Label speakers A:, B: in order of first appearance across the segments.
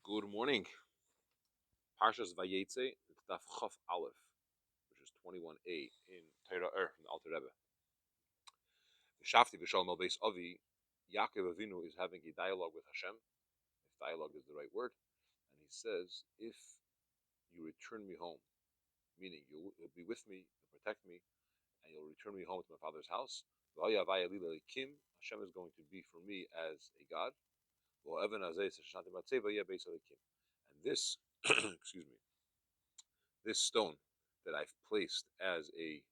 A: Good morning. Parshas Vayetze, Daf Chaf Aleph, which is 21a in Torah Or from the Alter Rebbe. Shafti b'shalom al beis Avi, Yaakov Avinu is having a dialogue with Hashem, if dialogue is the right word, and he says, if you return me home, meaning you'll be with me, you'll protect me, and you'll return me home to my father's house, Hashem is going to be for me as a God, and this, excuse me, this stone that I've placed as a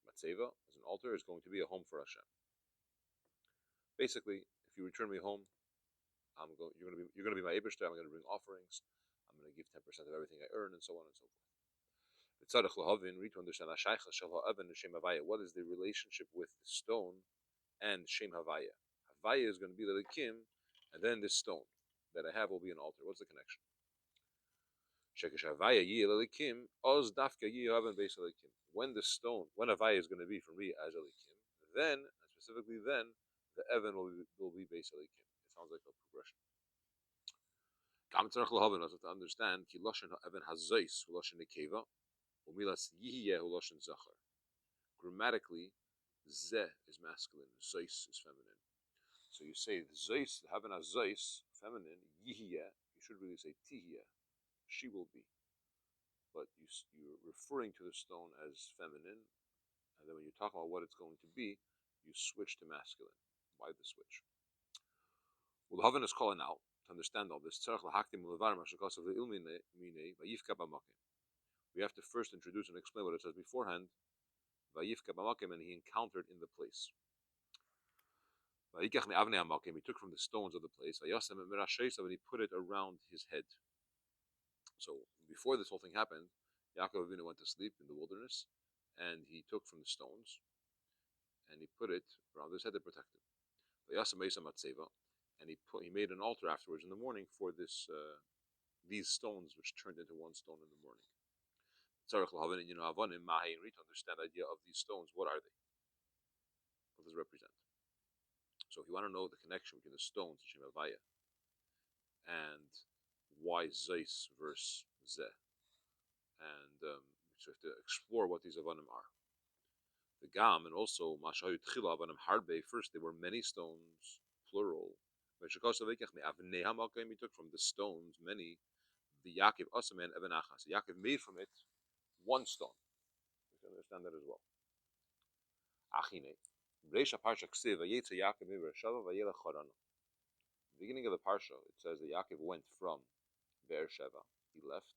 A: matzeva, as an altar, is going to be a home for Hashem. Basically, if you return me home, you're going to be my Ebershter. I'm going to bring offerings. I'm going to give 10% of everything I earn, and so on and so forth. We need to understand what is the relationship with the stone and Shem Havaya. Havaya is going to be the Kim, and then this stone that I have will be an altar. What's the connection? When the stone, when Havaya is going to be for me as Elikim, then, and specifically then, the Evan will be Beis Elikim. It sounds like a progression. To understand, Ki Loshen Evan Hazois, Loshen Nekeva, Umilas Yihiyeh, Loshen Zachar. Grammatically, Zeh is masculine, Zois is feminine. So you say Zois, Evan Hazois, feminine, Yihiyeh, you should really say Tihiyeh, she will be. But you're referring to the stone as feminine, and then when you talk about what it's going to be, you switch to masculine. Why the switch? Well, the Havan is calling out to understand all this. We have to first introduce and explain what it says beforehand. And he encountered in the place. He took from the stones of the place, and he put it around his head. So before this whole thing happened, Yaakov Avinu went to sleep in the wilderness, and he took from the stones, and he put it around his head to protect him. And he made an altar afterwards in the morning for these stones, which turned into one stone in the morning. To understand the idea of these stones, what are they? What does it represent? So if you want to know the connection between the stones, Shem Havaya, and why Zeis versus Zeh, and so you have to explore what these Avanim are. The Gam, and also Mashahu Tchila Avanim Harbe, first there were many stones, plural. He took from the stones many. The Yaakov Asaman Eben Achas. Yaakov made from it one stone. You can understand that as well. Achine. Beginning of the parsha, it says that Yaakov went from Beersheba. He left,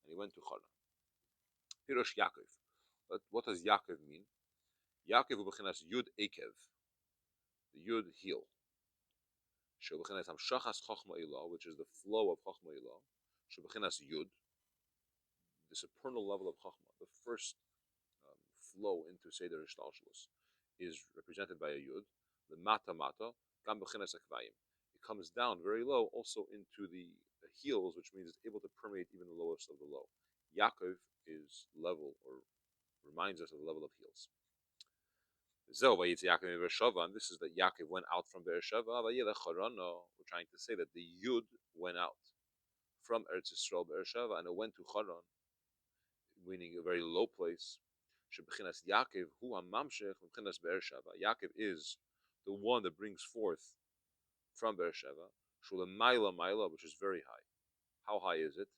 A: and he went to Charan. Pirosh Yaakov. But what does Yaakov mean? Yaakov u'bechinas Yud Ekev. The Yud heel. Shebechinas Hamshachas Chochma Ilah, which is the flow of Chochma Ilah. Shebechinas Yud, the supernal level of Chochma, the first flow into Seder Hishtalshelus, is represented by a Yud. The Mata Mata, Gam Bechinas Akvayim. It comes down very low, also into the heels, which means it's able to permeate even the lowest of the low. Yaakov is level, or reminds us of the level of heels. And this is that Yaakov went out from Beersheba. We're trying to say that the Yud went out from Eretz Yisrael, Beersheba, and it went to Charan, meaning a very low place. Yaakov is the one that brings forth from Beersheba, which is very high. How high is it?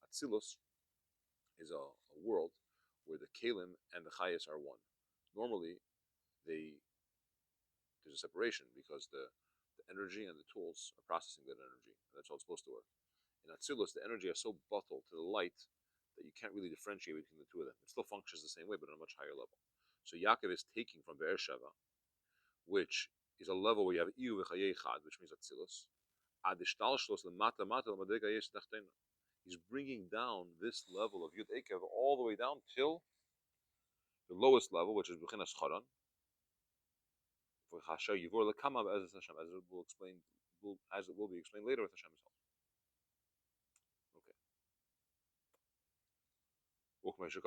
A: Atzilus is a world where the Kalim and the Chayas are one. Normally, there's a separation because the energy and the tools are processing that energy. That's how it's supposed to work. In Atzilus, the energy is so bottled to the light that you can't really differentiate between the two of them. It still functions the same way, but on a much higher level. So Yaakov is taking from Beersheba, which is a level where you have Iyu v'chayei chad, which means Atzilus. He's bringing down this level of Yud Ekev all the way down till the lowest level, which is B'chinas Charan. As it will be explained later with Hashem's help. Okay. There's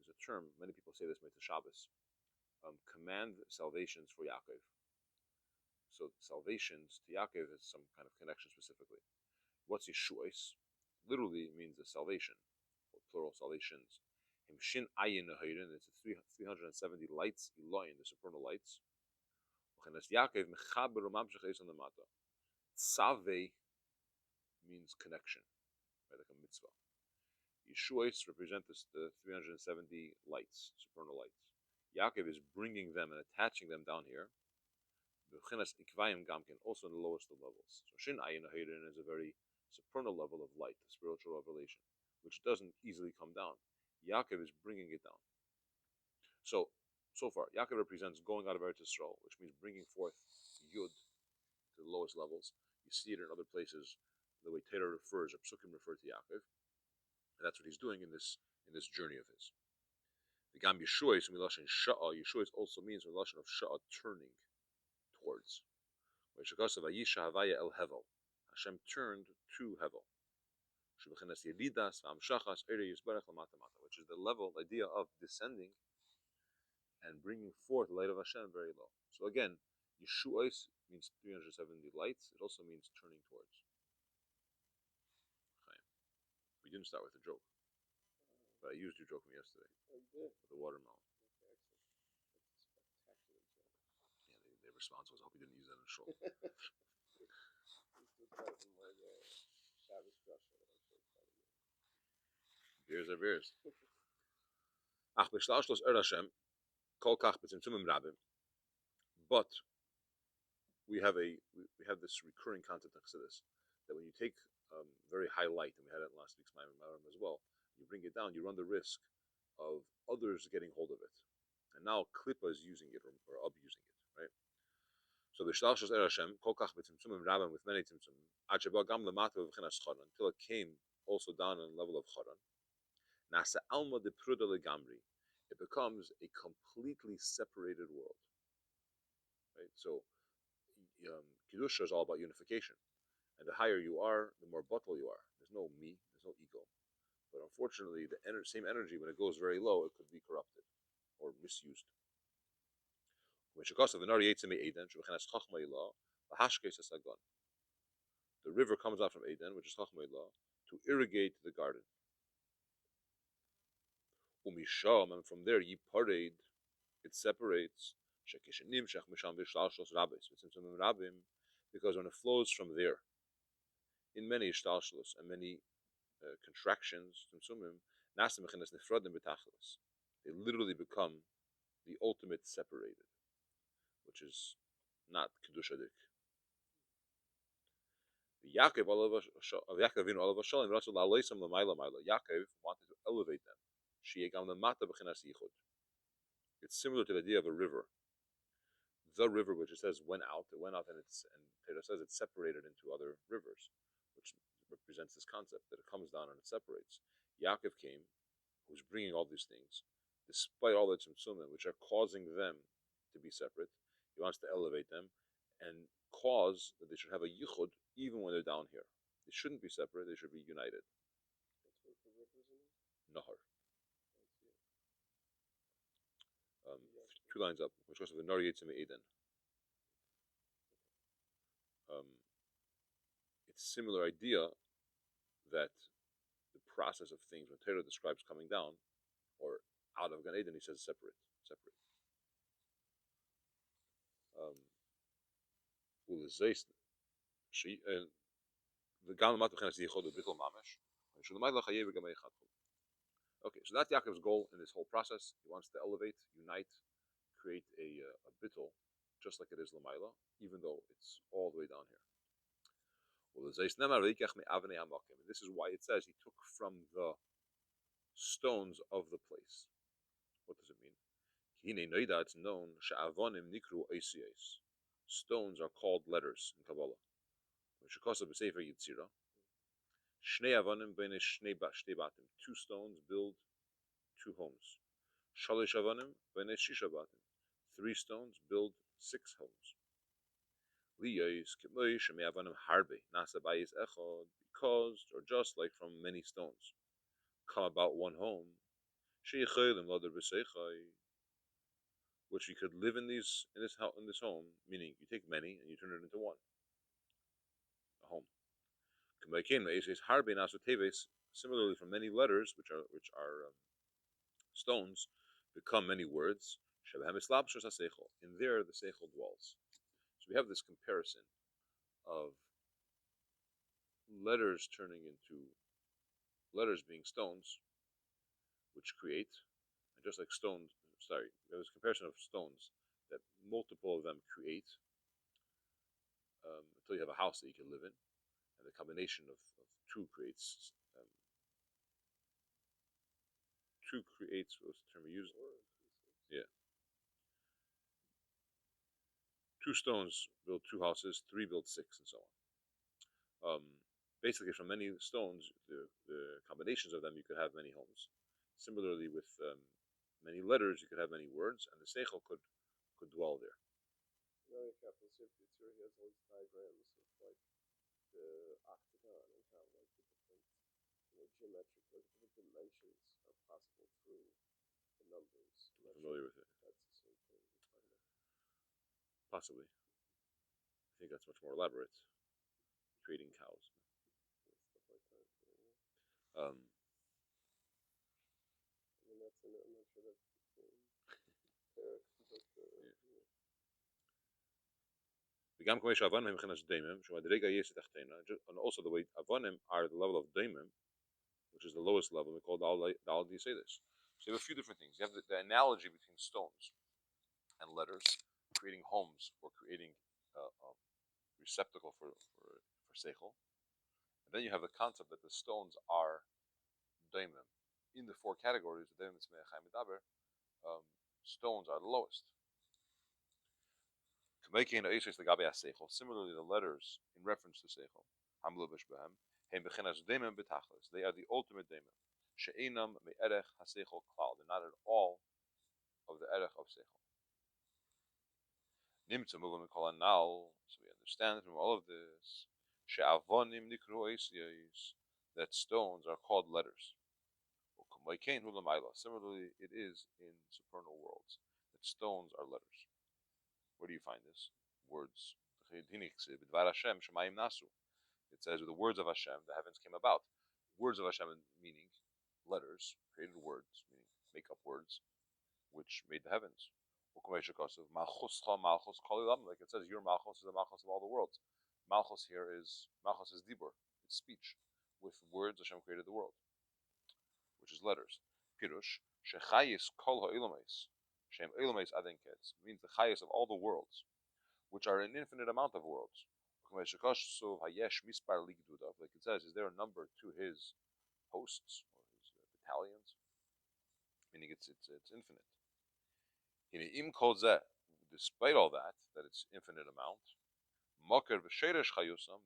A: a term, many people say this Mitzvah Shabbos. Command salvations for Yaakov. So salvations to Yaakov has some kind of connection specifically. What's Yeshuos? Literally means a salvation, or plural salvations. Himshin ayin nahayrin. It's 370 lights. Eloin, the supernal lights. Yaakov mechaber umamshach on the mata. Save means connection, right, like a mitzvah. Yeshuos represent the 370 lights, supernal lights. Yaakov is bringing them and attaching them down here. Also in the lowest of levels. So Shin Ayin Hayrin is a very supernal level of light, spiritual revelation, which doesn't easily come down. Yaakov is bringing it down. So far, Yaakov represents going out of Eretz Yisrael, which means bringing forth Yud to the lowest levels. You see it in other places, the way Torah refers, or Psukim refer to Yaakov, and that's what he's doing in this journey of his. The Gam Yeshuos, Yeshuos also means in relation of Sha'ah, turning towards. Hashem turned to Hevel, which is the level, the idea of descending and bringing forth the light of Hashem very low. So again, Yeshuos means 370 lights. It also means turning towards. We didn't start with a joke, but I used your joke from yesterday.
B: Oh, you did?
A: With the watermelon.
B: Okay, excellent. That's a spectacular joke.
A: Yeah, their response was, I hope you didn't use that in a show. Beers are beers. But we have this recurring concept next to this, that when you take very high light, and we had it in last week's Maimon as well, you bring it down, you run the risk of others getting hold of it. And now Klippa is using it, or abusing it, right? So the Shtalshus Hashem, Kolkach b'tzimtzumim rabim, with many tzimtzumim, until it came also down on the level of Charan. Nasa alma de pruda legamri, it becomes a completely separated world. Right? So Kedusha is all about unification. And the higher you are, the more bottle you are. There's no me, there's no ego. But unfortunately, the same energy, when it goes very low, it could be corrupted or misused. The river comes out from Eden, which is Chachma Ilah, to irrigate the garden. And from there, it separates, because when it flows from there, in many shtalshalos and many contractions, they literally become the ultimate separated, which is not kedushadik. Yaakov wanted to elevate them. It's similar to the idea of a river. The river, which it says went out, and Torah says it separated into other rivers, which represents this concept that it comes down and it separates. Yaakov came, who's bringing all these things, despite all the tzimtzumim, which are causing them to be separate. He wants to elevate them and cause that they should have a yichud even when they're down here. They shouldn't be separate, they should be united.
B: That's what the river's in?
A: Nahar. Two lines up, which was the Nor Yitzim Eden. It's a similar idea that the process of things, when Torah describes coming down or out of Gan Eden, he says separate. Okay, so that's Yaakov's goal in this whole process. He wants to elevate, unite, create a bittul, just like it is Lamaila, even though it's all the way down here. And this is why it says he took from the stones of the place. What does it mean? It's known stones are called letters in Kabbalah. Two stones build two homes. Three stones build 6 homes. Because, or just like from many stones, come about one home. which you could live in this home, meaning you take many and you turn it into one, a home. Similarly, from many letters, which are stones, become many words. In there, the seichel dwells. So we have this comparison of letters turning into letters being stones, which create, and just like stones, there was a comparison of stones that multiple of them create until you have a house that you can live in, and the combination of um, two creates. What was the term we used? Yeah, two stones build two houses, three build six, and so on. Basically, from many stones, the combinations of them, you could have many homes. Similarly, with many letters, you could have many words, and the seichel could dwell there.
B: You know, Captain Sir Peter, he has all these diagrams of like the octagon and how like the different, geometric, like different dimensions are possible through the numbers.
A: I'm familiar with it.
B: That's the same thing we're talking about.
A: Possibly. I think that's much more elaborate. Trading cows.
B: Stuff like that.
A: Um,
B: I mean, that's in it. I'm not sure that's the same Eric, but
A: yeah. And also the way Avonim are the level of Daimim, which is the lowest level, we call the Al Yiseides. So you have a few different things. You have the analogy between stones and letters, creating homes or creating a receptacle for seichel. And then you have the concept that the stones are daimim. In the four categories, the daimim stones are the lowest. Similarly, the letters in reference to seichel, they are the ultimate daimim. She'enam me'erech haseichel klal. They're not at all of the erech of seichel. Nimtza muvam mikol anal. So we understand from all of this she'avonim nikru eisiyos, that stones are called letters. Similarly, it is in supernal worlds that stones are letters. Where do you find this? Words. It says, with the words of Hashem, the heavens came about. Words of Hashem meaning letters, created words, meaning make up words, which made the heavens. Like it says, your Malchus is the Malchus of all the worlds. Malchus is Dibur, it's speech. With words, Hashem created the world, which is letters. Pirush, Shechayis Kol Ha'ilames, Shem Ilames Adenketz, means the highest of all the worlds, which are an infinite amount of worlds. Like it says, is there a number to his hosts or his battalions? Meaning it's infinite. Despite all that it's infinite amount, the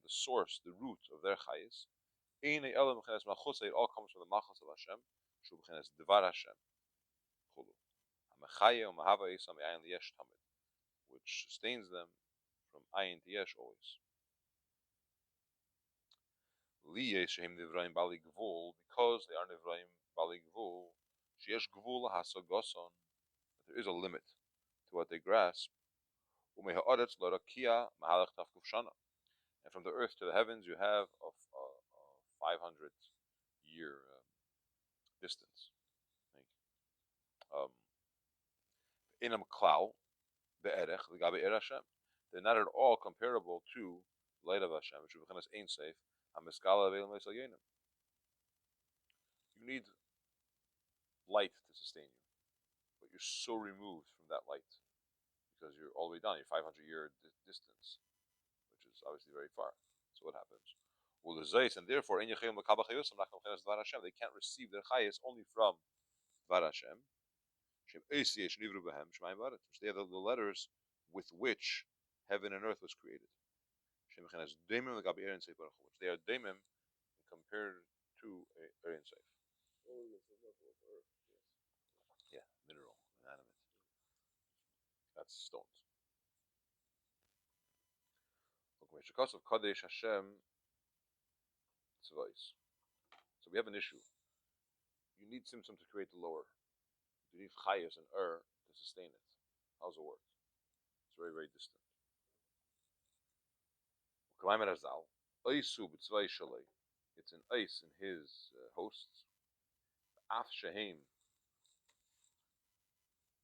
A: source, the root of their chayis, it all comes from the machos of Hashem, Devar Hashem, which sustains them from ayin to yesh always. Because they are Nivraim Bali Gvul, Sheyesh Gvul Hasagoson, there is a limit to what they grasp. And from the earth to the heavens, you have a 500-year distance. Inam Klau, the Erech, the Gabi Er Hashem, they're not at all comparable to light of Hashem, which is Ein Seif, you need light to sustain you, but you're so removed from that light because you're all the way down, you're 500-year distance, which is obviously very far. So what happens? And therefore, they can't receive their chayes only from Dvar Hashem, which they are the letters with which heaven and earth was created. Which they are daimim compared to Ein Seif.
B: Only is the level of earth, yes.
A: Yeah, mineral, inanimate. That's stones. So we have an issue. You need Tzimtzum to create the lower. You need Chayas and to sustain it. How's it work? It's very, very distant. It's an ice in his hosts. Af shehem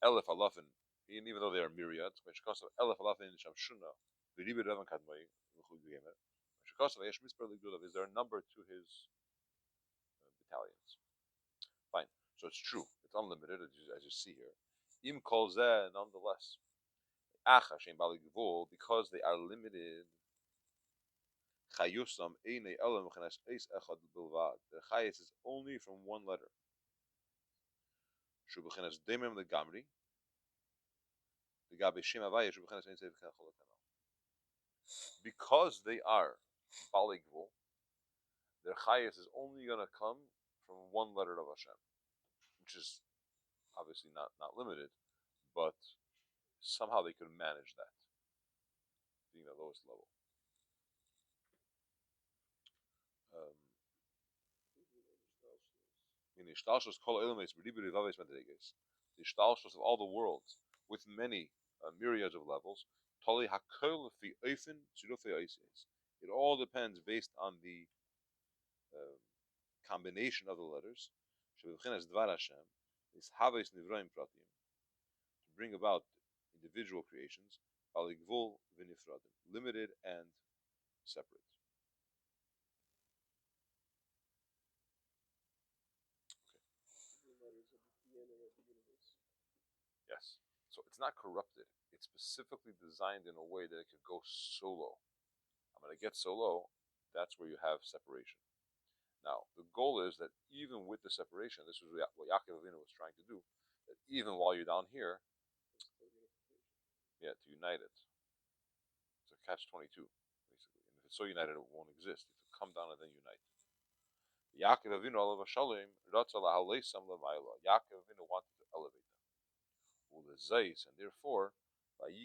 A: elef alafin. Even though they are myriads, elef alafin shamshuna v'ribi revan kadmai v'chul gemer. Is there a number to his battalions? Fine. So it's true. It's unlimited, as you see here. Im kol zeh, nonetheless. Because they are limited. Chayusam eine elam mechanes eis echad bilvad. The chayus is only from one letter. Shu bechenes demem legamri. The gabe shem avaya shu bechenes ein sev kachol. Because they are baligvul, their chayus is only going to come from one letter of Hashem, which is obviously not limited, but somehow they could manage that, being the lowest level. In the Ishtalshus of all the worlds, with many myriads of levels, it all depends based on the combination of the letters. To bring about individual creations, limited and separate. Yes. So it's not corrupted. It's specifically designed in a way that it could go solo. I'm going to get solo. That's where you have separation. Now, the goal is that even with the separation, this is what Yaakov Avinu was trying to do, that even while you're down here, to unite it. It's a catch-22, basically. And if it's so united, it won't exist. You have to come down and then unite. Yaakov Avinu alav hashalom ratzah lahaleisam lemayla. Yaakov Avinu wanted to elevate them. And therefore, he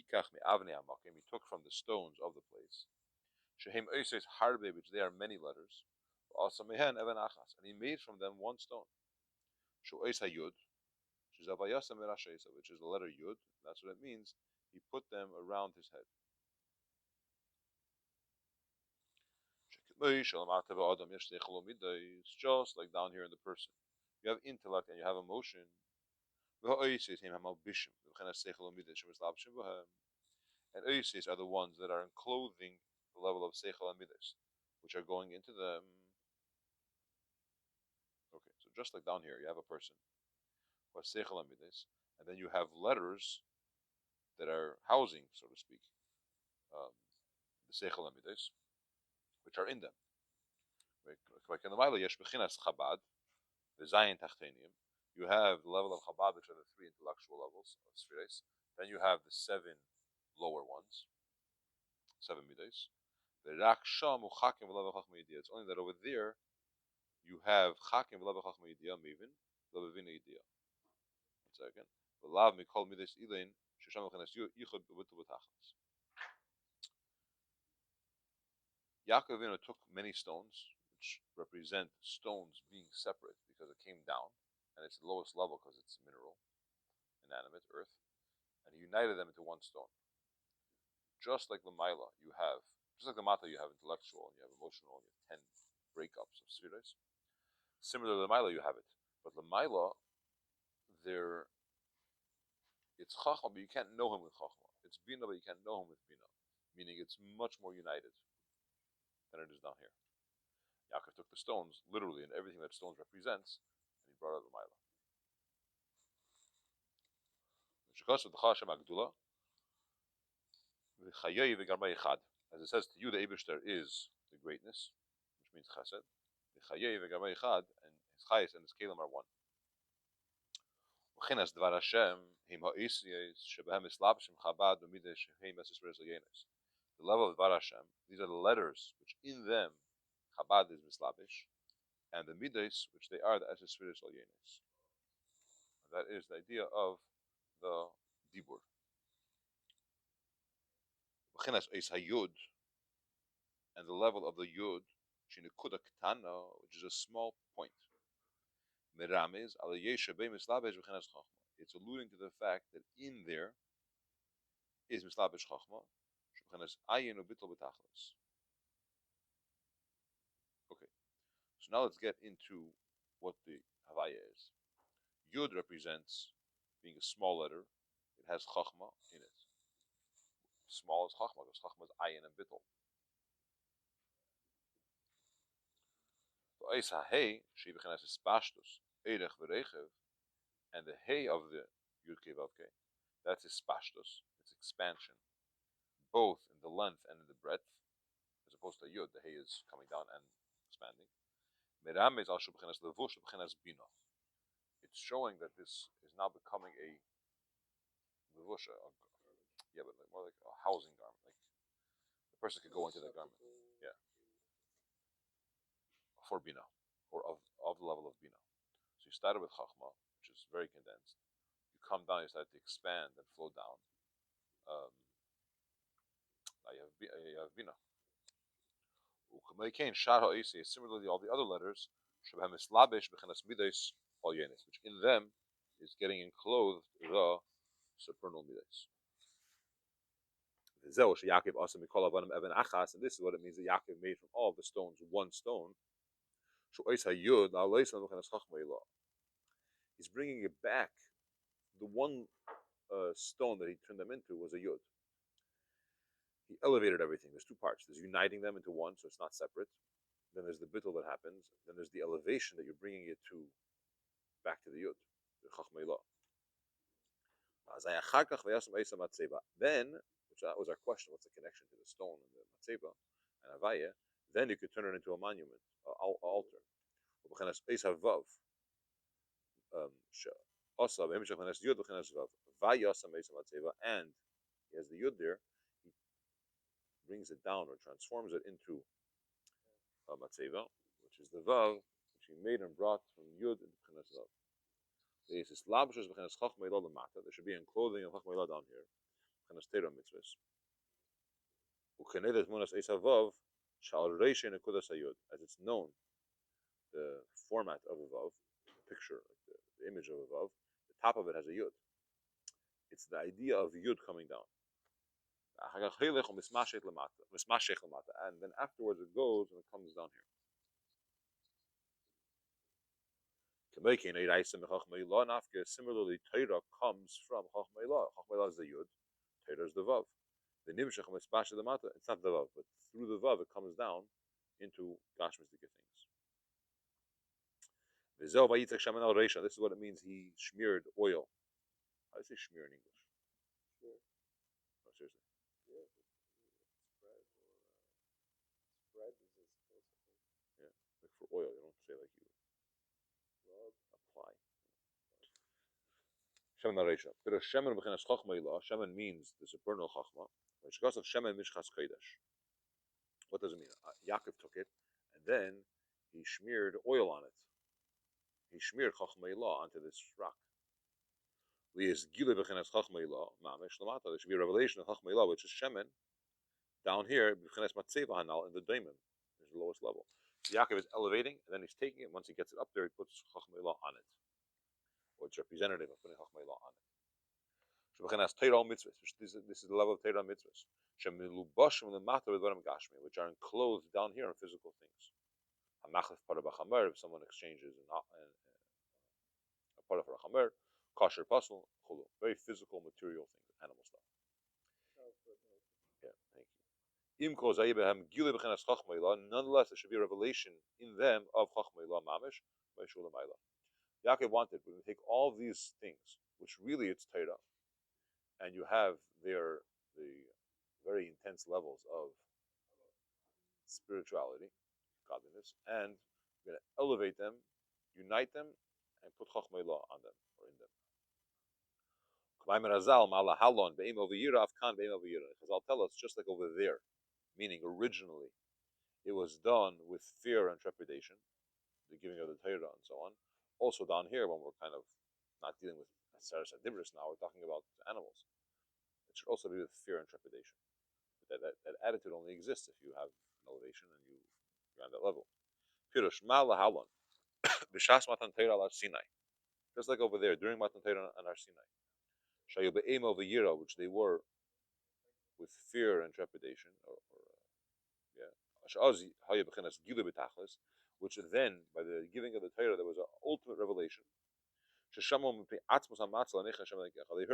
A: took from the stones of the place, shehem oises harbe, which they are many letters, and he made from them one stone, which is the letter yud. That's what it means. He put them around his head. It's just like down here in the person. You have intellect and you have emotion. And oases are the ones that are enclothing the level of seichel and midas, which are going into them. Okay, so just like down here, you have a person who has seichel and midas, and then you have letters that are housing, so to speak, the seichel and midas, which are in them. You have the level of Chabad, which are the three intellectual levels of Spheres. Then you have the seven lower ones, seven midas. It's only that over there you have Chakim v'lev chachma yidiyah mevin v'levina yidiyah. One second. V'lav mikol midas ilain shesham v'chenas yichud b'vitul b'tachlis. Yaakov Avinu took many stones, which represent stones being separate because it came down, and it's the lowest level because it's mineral, inanimate, earth, and he united them into one stone. Just like the Maila, just like the Mata, you have intellectual, and you have emotional, and you have 10 breakups of spheres. Similar to the Maila, you have it. But the Maila, it's Chachma, but you can't know him with Chachma. It's Bina, but you can't know him with Bina. Meaning it's much more united than it is down here. Yaakov took the stones, literally, and everything that stones represents, and he brought out the Maila. As it says to you, the Eibishter is the greatness, which means Chesed. And his Chayes and his Kalim are one. The level of Dvar Hashem, these are the letters which in them Chabad is mislabish, and the midas which they are the Esesfiris Alyenes. That is the idea of the Dibur. And the level of the Yud, which is a small point. It's alluding to the fact that in there is mislabish chachma. Shebchenas ayin ubitul betachlis. Okay, so now let's get into what the Havaya is. Yud represents being a small letter. It has chachma in it. Small is chachma, because chachma is ayin and bittul. So eis ha-hey, shebechenas is spashtus, erech v'rechev, and the hey of the Yud Kei Vav Kei, that's his spashtus, it's expansion, both in the length and in the breadth, as opposed to Yud, the hey is coming down and expanding. Merames al shebechenas levush shebechenas bina. It's showing that this is now becoming a levush, yeah, but like, more like a housing garment. Like the person could go into that garment. Yeah, for bina, or of the level of bina. So you started with chachma, which is very condensed. You come down, you start to expand and flow down. Um, now you have bina. Similarly, all the other letters, which in them is getting enclosed the supernal midas. And this is what it means that Yaakov made from all the stones one stone. He's bringing it back. The one stone that he turned them into was a yud. He elevated everything. There's two parts. There's uniting them into one, so it's not separate. Then there's the bittul that happens. Then there's the elevation that you're bringing it to back to the yud, the chachmeilah. Then, which that was our question, what's the connection to the stone and the matzeba and avaya? Then you could turn it into a monument, altar. Um, and he has the yud there. He brings it down or transforms it into a matzeva, which is the vav, which he made and brought from yud into b'chinas vav. There should be enclothing of chachmeilah down here. B'chinas Torah mitzvahs. As it's known, the format of a vav, the picture, like the image of a vav, the top of it has a yud. It's the idea of yud coming down. And then afterwards it goes and it comes down here. Similarly, Torah comes from Chachmeilah. Chachmeilah is the yud, Torah is the vav. It's not the vav, but through the vav it comes down into gashmistic things. This is what it means. He smeared oil. How do you say smear in English?
B: Sure.
A: No, seriously.
B: Yeah, spread is as close, I think.
A: Yeah, like for oil, you don't say like you
B: Rub.
A: apply. Shemen Aresha. But a shemen b'chinas chachmeilah. Shemen means the supernal chachma. Which goes of shemen mishchas kodesh. What does it mean? Yaakov took it, and then he smeared oil on it. He smeared chachmeilah onto this rock. There should be a revelation of chachmeilah, which is shemen, down here, in the daimon, is the lowest level. So Yaakov is elevating, and then he's taking it. Once he gets it up there, he puts chachmeilah on it, or it's representative of putting chachmeilah on it. This is the level of Torah mitzvahs, which are enclosed down here in physical things. If someone exchanges a part of a chamer, kosher puzzle, very physical, material things, animal stuff. Yeah, thank you. Nonetheless, there should be a revelation in them of chachmeilah mamish. Yaakov wanted, when we take all these things, which really it's Torah, and you have the very intense levels of spirituality, godliness, and you're going to elevate them, unite them, and put chachmeilah on them or in them. Chazal tell us just like over there, meaning originally it was done with fear and trepidation, the giving of the Torah and so on. Also down here, when we're kind of not dealing with Saras Adibris now, we're talking about animals. It should also be with fear and trepidation. But that attitude only exists if you have an elevation and you're on that level. Pirush Malahalon, Bishas Matan Torah al Sinai. Just like over there, during Matan Torah and Ar Sinai. Shayu Be'ema V'yira, which they were with fear and trepidation, yeah, which then, by the giving of the Torah, there was an ultimate revelation. They heard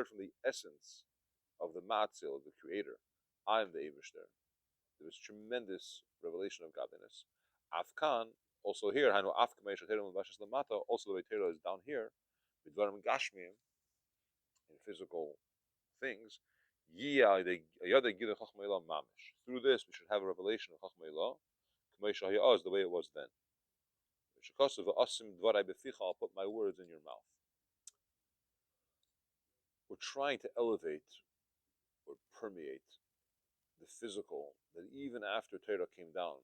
A: from the essence of the Matzil, of the Creator. I am the Eivishter. There was tremendous revelation of godliness. Afkan, also here, also the way Torah is down here, in physical things. Through this, we should have a revelation of Chachma the way it was then. I'll put my words in your mouth. We're trying to elevate or permeate the physical, that even after Torah came down,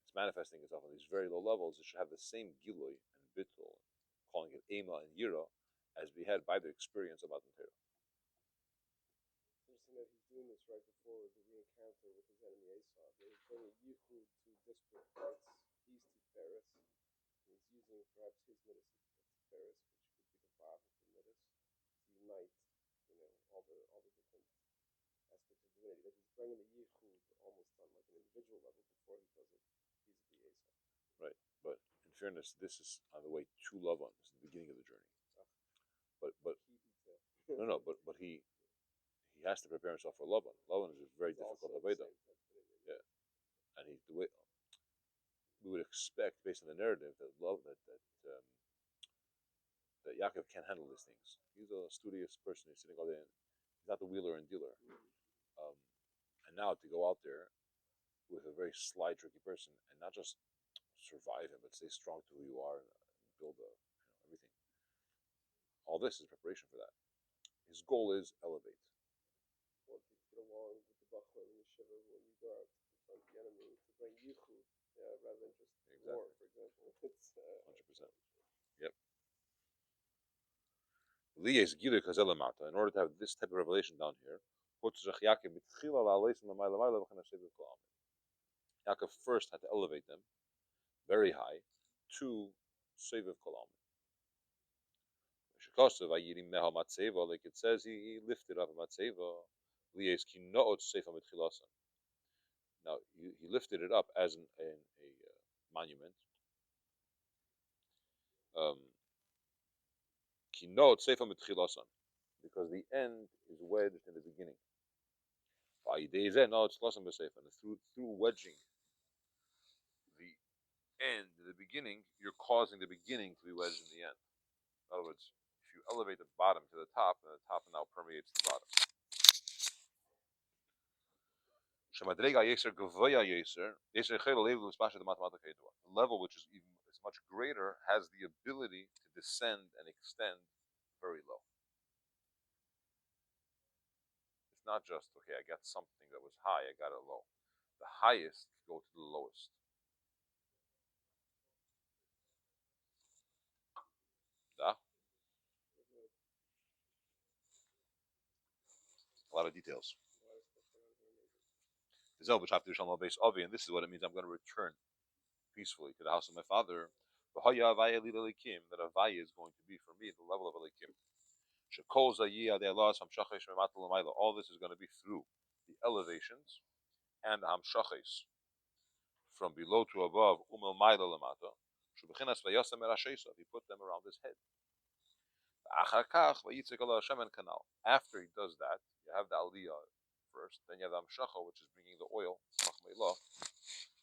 A: it's manifesting itself on these very low levels. It should have the same gilui and bittul, calling it ema and yira, as we had by the experience of Matan Torah.
B: Interesting that he's doing this right before the re-encounter with his enemy Esau. He's bringing Yichud to disparate parts. He's Tiferes. He's using perhaps his midas of Tiferes, which would be the Vav of the midas, to unite, all the different aspects of divinity. That he's bringing the Yichud almost on like an individual level before he does it vis-a-vis Esau.
A: Right, but in fairness, this is on the way to Lavan. This is the beginning of the journey. But but he has to prepare himself for Lavan. Lavan is a very difficult Aveda. Yeah, and the way we would expect, based on the narrative, that that Yaakov can't handle these things. He's a studious person. He's sitting all day. He's not the wheeler and dealer. And now to go out there with a very sly, tricky person, and not just survive him, but stay strong to who you are and build everything. All this is preparation for that. His goal is elevate.
B: Well, to get along with the Bachman and the Shiva when you go out to confront the enemy, to bring Yichud, rather than just war, for example. It's
A: 100%. Yep. In order to have this type of revelation down here, Yaakov first had to elevate them very high to Seviv Kol Almin. Like it says, he lifted up a matzeva. Now he lifted it up as a monument. Because the end is wedged in the beginning. And through wedging the end in the beginning, you're causing the beginning to be wedged in the end. In other words, if you elevate the bottom to the top, then the top now permeates the bottom. The level which is much greater has the ability to descend and extend very low. It's not just, okay, I got something that was high, I got it low. The highest go to the lowest. Da? A lot of details. And this is what it means. I'm going to return peacefully to the house of my father. That Avaya is going to be for me the level of Elikim. All this is going to be through the elevations and the hamshachis from below to above. He put them around his head. After he does that, you have the aliyah first, then you have the hamshacha, which is bringing the oil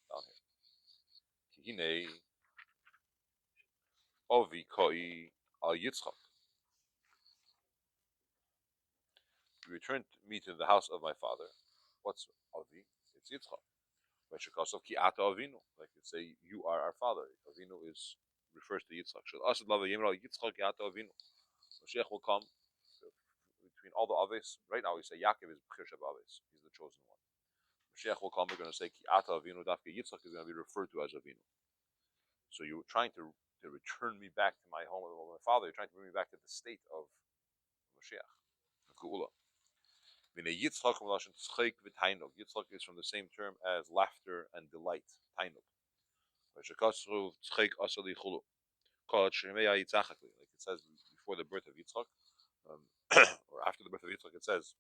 A: down here. Ovi koi al Yitzchak. You returned me to the house of my father. What's Avi? It's Yitzchak. Like you say, you are our father. Avinu refers to Yitzchak. Mashiach will come between all the Aves. Right now we say Yaakov is B'chir Sheb Aves. He's the chosen one. Mashiach will come. We're going to say Ki Ata Avinu. Dafke Yitzchak is going to be referred to as Avinu. So you're trying to return me back to my home with my father. You're trying to bring me back to the state of Mashiach. Geula. Yitzchak is from the same term as laughter and delight. Tainuk. Like it says before the birth of Yitzchak, or after the birth of Yitzchak, it says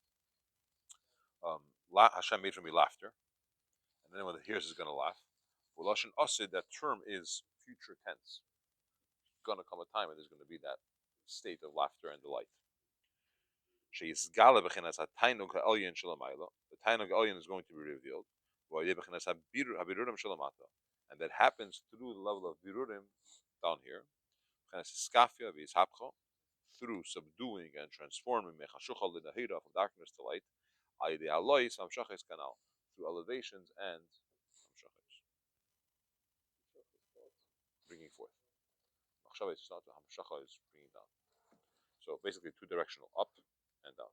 A: Hashem made for me laughter, and anyone that hears is going to laugh. For lashon asid, that term is future tense. Going to come a time when there's going to be that state of laughter and delight. The Tainug Elyon is going to be revealed. And that happens through the level of Birurim down here. Through subduing and transforming from darkness to light. Through elevations and bringing forth. Is not is bringing down. So basically, two directional, up and down.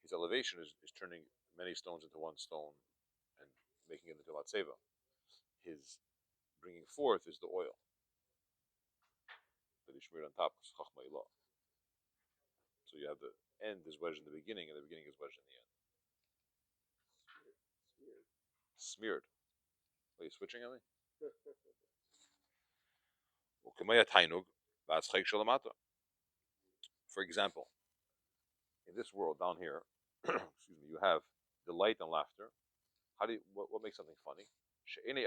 A: His elevation is turning many stones into one stone and making it into Latseva. His bringing forth is the oil that he smeared on top. So you have the end is wedged in the beginning, and the beginning is wedged in the end. Smeared. Are you switching on me? For example, in this world down here, excuse me, you have delight and laughter. What makes something funny? It only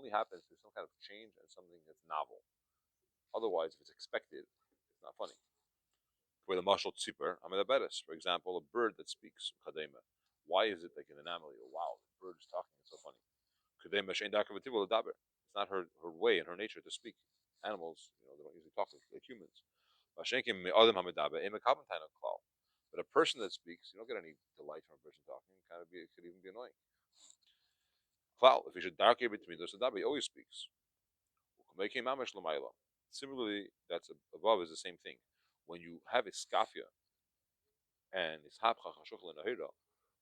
A: happens through some kind of change and something that's novel. Otherwise, if it's expected, it's not funny. For the mashal tzipper, amidaberes. For example, a bird that speaks, kadema. Why is it like an anomaly? Or wow, the bird is talking, it's so funny. Kadema shein darkavativo ledaber. It's not her way and her nature to speak. Animals, they don't usually talk like humans. But a person that speaks, you don't get any delight from a person talking. It could even be annoying. If you should dark between those, he always speaks. Similarly, that's above is the same thing. When you have a skafia and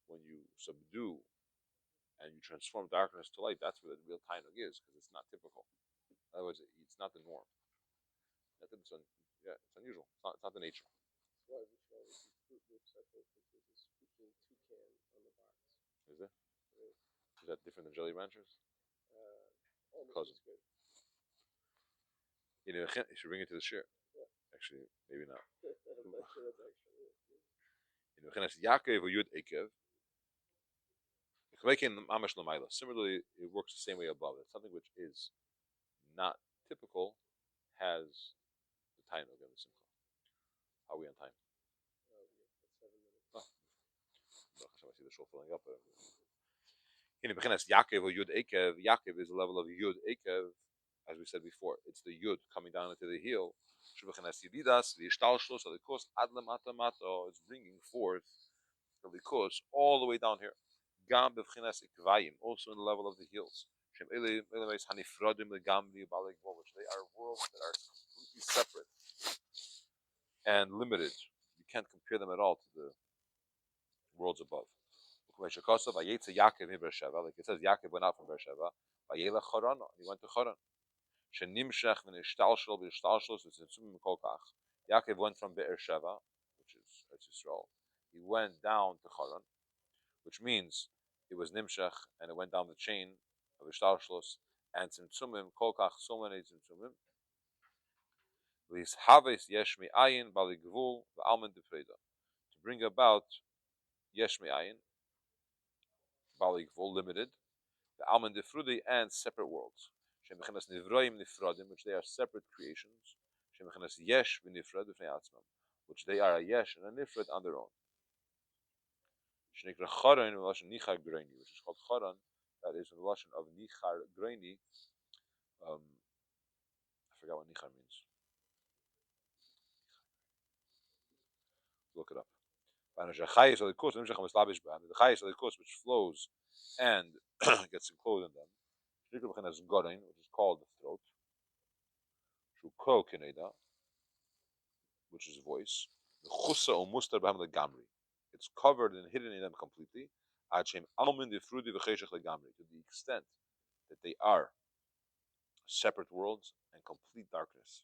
A: when you subdue and you transform darkness to light, that's where the real tainug is, because it's not typical. In other words, it's not the norm. It's unusual. It's not the nature.
B: Why we should always be fruit loops, I think, because there's a speaking toucan on the box.
A: Is it? Right. Is that different than Jelly Ranchers? Cousin. Good. You should bring it to the share. Yeah. Actually, maybe not. I'm not sure that's actually it. Similarly, it works the same way above. It's something which is not typical has the time of the simcha. How are we on time? We have 7 minutes. Oh. I see the show filling up. Yaakov is a level of Yud Ekev, as we said before. It's the Yud coming down into the heel. It's bringing forth the likus all the way down here. Also in the level of the heels. Which they are worlds that are completely separate and limited. You can't compare them at all to the worlds above. Like it says, Yaakov went out from Beersheba. He went to Charan. Yaakov went from Beersheba, which is Israel. He went down to Charan, which means it was Nimshach, and it went down the chain of Ishtalshlos, and Tzimtzumim, Kolkach, so many Tzimtzumim. To bring about Yesh Me'ayin, Bali Gvul, limited, the Alman Defrudi, and separate worlds. Which they are separate creations. Yesh which they are a Yesh and a Nifrad on their own. Which is called Charan, that is in the Lashon of Nichar Greini. I forgot what Nichar means. Look it up. The Chayes of the Kos, which flows and gets enclosed in them. Which is called the throat. Which is voice. It's covered and hidden in them completely. To the extent that they are separate worlds and complete darkness.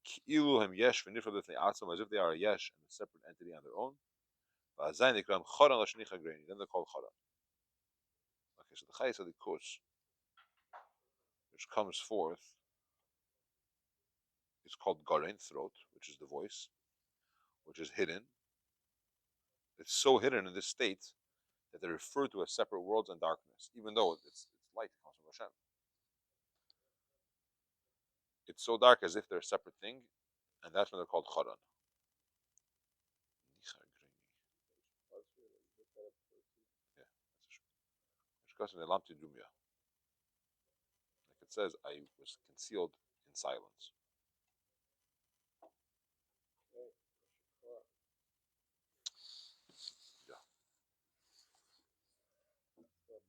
A: As if they are a yesh and a separate entity on their own. Then they're called Charan. Okay, so the Chayes of the Kos, which comes forth, is called Garein, throat, which is the voice, which is hidden. It's so hidden in this state that they refer to as separate worlds and darkness, even though it's light that comes from Hashem. It's so dark as if they're a separate thing, and that's when they're called Charan. Yeah, that's true. Like it says, I was concealed in silence.